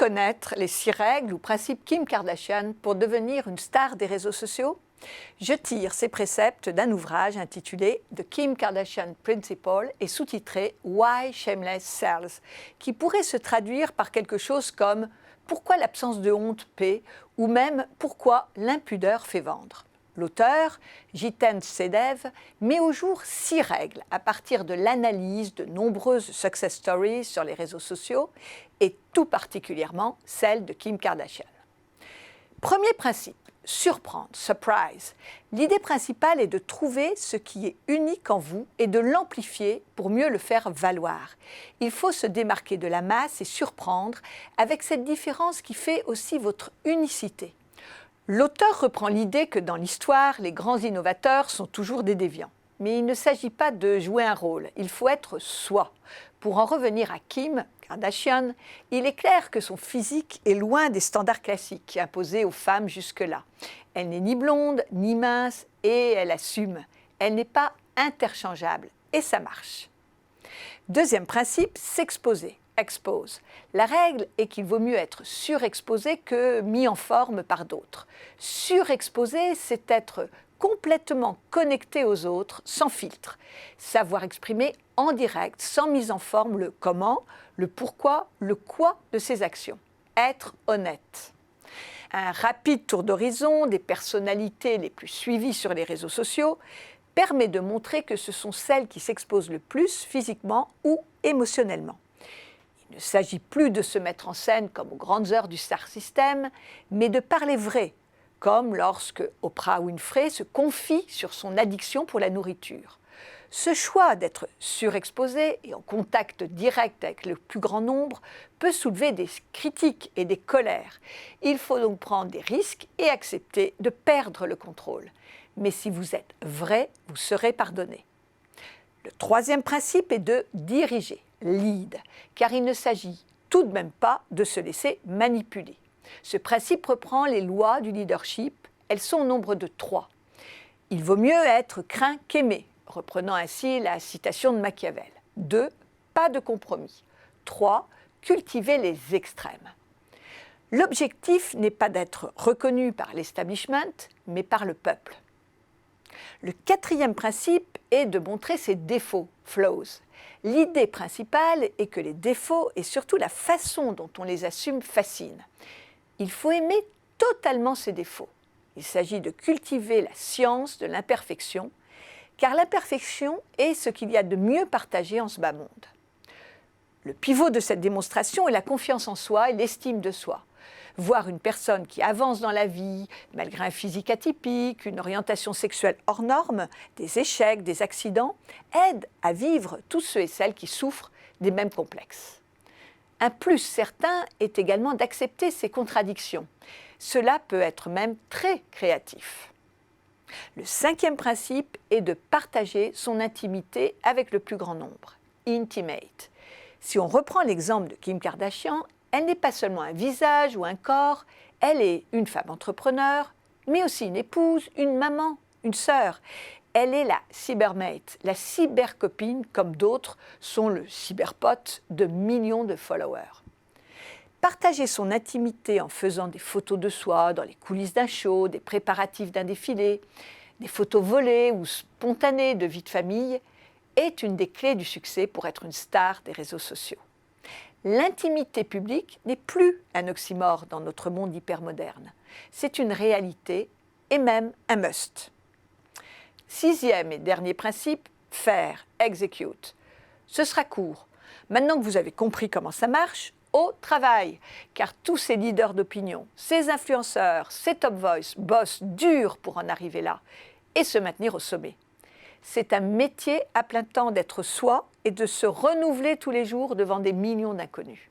connaître les 6 règles ou principes Kim Kardashian pour devenir une star des réseaux sociaux? Je tire ces préceptes d'un ouvrage intitulé The Kim Kardashian Principle et sous-titré Why Shameless Sells, qui pourrait se traduire par quelque chose comme Pourquoi l'absence de honte paie ou même Pourquoi l'impudeur fait vendre. L'auteur, Jiten Sedev, met au jour 6 règles à partir de l'analyse de nombreuses success stories sur les réseaux sociaux et tout particulièrement celle de Kim Kardashian. Premier principe, surprendre, surprise. L'idée principale est de trouver ce qui est unique en vous et de l'amplifier pour mieux le faire valoir. Il faut se démarquer de la masse et surprendre avec cette différence qui fait aussi votre unicité. L'auteur reprend l'idée que dans l'histoire, les grands innovateurs sont toujours des déviants. Mais il ne s'agit pas de jouer un rôle, il faut être soi. Pour en revenir à Kim Kardashian, il est clair que son physique est loin des standards classiques imposés aux femmes jusque-là. Elle n'est ni blonde, ni mince, et elle assume. Elle n'est pas interchangeable, et ça marche. Deuxième principe, s'exposer. Expose. La règle est qu'il vaut mieux être surexposé que mis en forme par d'autres. Surexposé, c'est être complètement connecté aux autres, sans filtre. Savoir exprimer en direct, sans mise en forme, le comment, le pourquoi, le quoi de ses actions. Être honnête. Un rapide tour d'horizon des personnalités les plus suivies sur les réseaux sociaux permet de montrer que ce sont celles qui s'exposent le plus physiquement ou émotionnellement. Il ne s'agit plus de se mettre en scène comme aux grandes heures du Star System, mais de parler vrai, comme lorsque Oprah Winfrey se confie sur son addiction pour la nourriture. Ce choix d'être surexposé et en contact direct avec le plus grand nombre peut soulever des critiques et des colères. Il faut donc prendre des risques et accepter de perdre le contrôle. Mais si vous êtes vrai, vous serez pardonné. Le troisième principe est de diriger, lead, car il ne s'agit tout de même pas de se laisser manipuler. Ce principe reprend les lois du leadership, elles sont au nombre de 3. Il vaut mieux être craint qu'aimé, reprenant ainsi la citation de Machiavel. 2. Pas de compromis. 3. Cultiver les extrêmes. L'objectif n'est pas d'être reconnu par l'establishment, mais par le peuple. Le quatrième principe est de montrer ses défauts, flaws. L'idée principale est que les défauts et surtout la façon dont on les assume fascinent. Il faut aimer totalement ses défauts. Il s'agit de cultiver la science de l'imperfection, car l'imperfection est ce qu'il y a de mieux partagé en ce bas monde. Le pivot de cette démonstration est la confiance en soi et l'estime de soi. Voir une personne qui avance dans la vie, malgré un physique atypique, une orientation sexuelle hors norme, des échecs, des accidents, aide à vivre tous ceux et celles qui souffrent des mêmes complexes. Un plus certain est également d'accepter ces contradictions. Cela peut être même très créatif. Le cinquième principe est de partager son intimité avec le plus grand nombre. Intimate. Si on reprend l'exemple de Kim Kardashian, elle n'est pas seulement un visage ou un corps, elle est une femme entrepreneur, mais aussi une épouse, une maman, une sœur. Elle est la cybermate, la cybercopine, comme d'autres sont le cyberpote de millions de followers. Partager son intimité en faisant des photos de soi dans les coulisses d'un show, des préparatifs d'un défilé, des photos volées ou spontanées de vie de famille est une des clés du succès pour être une star des réseaux sociaux. L'intimité publique n'est plus un oxymore dans notre monde hypermoderne. C'est une réalité et même un must. Sixième et dernier principe, faire, execute. Ce sera court. Maintenant que vous avez compris comment ça marche, au travail, car tous ces leaders d'opinion, ces influenceurs, ces top voice bossent dur pour en arriver là et se maintenir au sommet. C'est un métier à plein temps d'être soi et de se renouveler tous les jours devant des millions d'inconnus.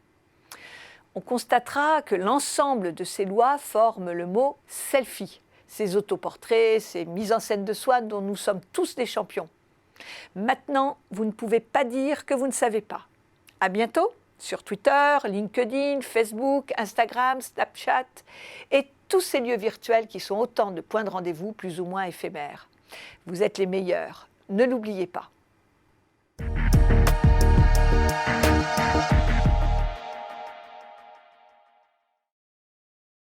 On constatera que l'ensemble de ces lois forment le mot « selfie », ces autoportraits, ces mises en scène de soi dont nous sommes tous des champions. Maintenant, vous ne pouvez pas dire que vous ne savez pas. À bientôt sur Twitter, LinkedIn, Facebook, Instagram, Snapchat et tous ces lieux virtuels qui sont autant de points de rendez-vous plus ou moins éphémères. Vous êtes les meilleurs, ne l'oubliez pas.